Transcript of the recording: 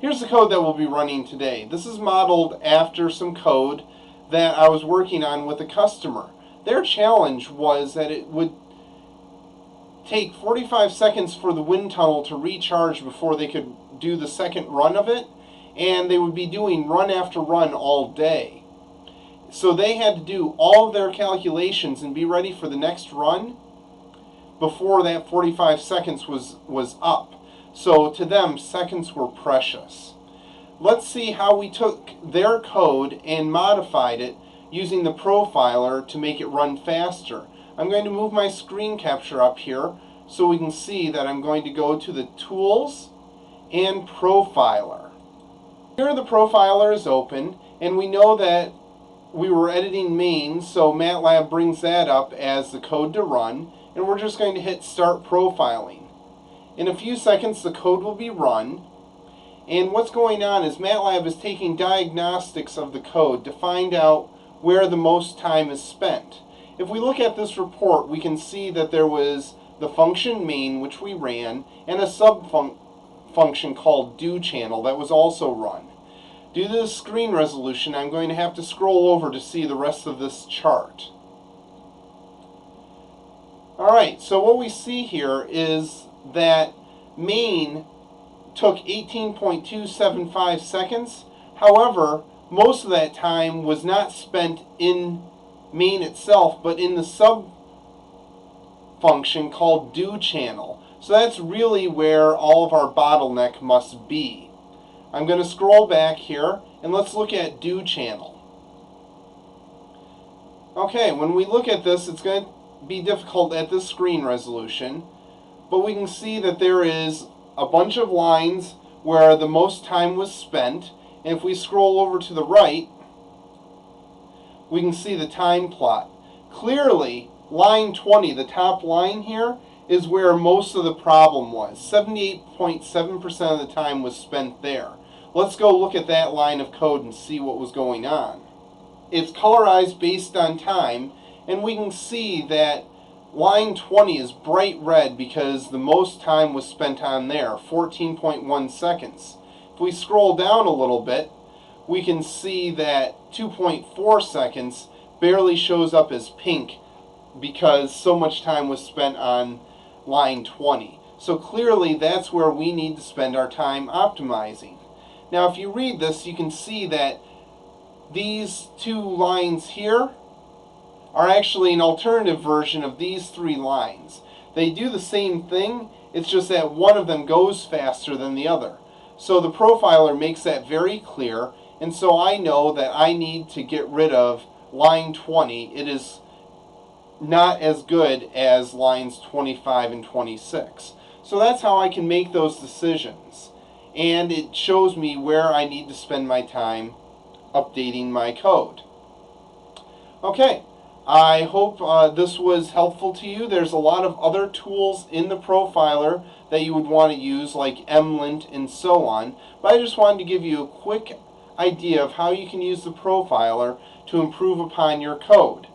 Here's the code that we'll be running today. This is modeled after some code that I was working on with a customer. Their challenge was that it would take 45 seconds for the wind tunnel to recharge before they could do the second run of it, and they would be doing run after run all day. So they had to do all of their calculations and be ready for the next run before that 45 seconds was up. So to them, seconds were precious. Let's see how we took their code and modified it using the profiler to make it run faster. I'm going to move my screen capture up here so we can see that I'm going to go to the Tools and Profiler. Here the profiler is open, and we know that we were editing main, so MATLAB brings that up as the code to run, and we're just going to hit Start Profiling. In a few seconds the code will be run, and what's going on is MATLAB is taking diagnostics of the code to find out where the most time is spent. If we look at this report, we can see that there was the function main, which we ran, and a sub-function called doChannel that was also run. Due to the screen resolution, I'm going to have to scroll over to see the rest of this chart. Alright, so what we see here is that main took 18.275 seconds. However, most of that time was not spent in main itself, but in the sub-function called doChannel. So that's really where all of our bottleneck must be. I'm going to scroll back here, and let's look at doChannel. Okay, when we look at this, it's going to be difficult at this screen resolution, but we can see that there is a bunch of lines where the most time was spent, and if we scroll over to the right, we can see the time plot. Clearly, line 20, the top line here, is where most of the problem was. 78.7% of the time was spent there. Let's go look at that line of code and see what was going on. It's colorized based on time, and we can see that line 20 is bright red because the most time was spent on there, 14.1 seconds. If we scroll down a little bit, we can see that 2.4 seconds barely shows up as pink because so much time was spent on line 20. So clearly that's where we need to spend our time optimizing. Now if you read this, you can see that these two lines here are actually an alternative version of these three lines. They do the same thing, it's just that one of them goes faster than the other. So the profiler makes that very clear, and so I know that I need to get rid of line 20. It is not as good as lines 25 and 26. So that's how I can make those decisions. And it shows me where I need to spend my time updating my code. Okay, I hope this was helpful to you. There's a lot of other tools in the profiler that you would want to use, like mlint and so on. But I just wanted to give you a quick idea of how you can use the profiler to improve upon your code.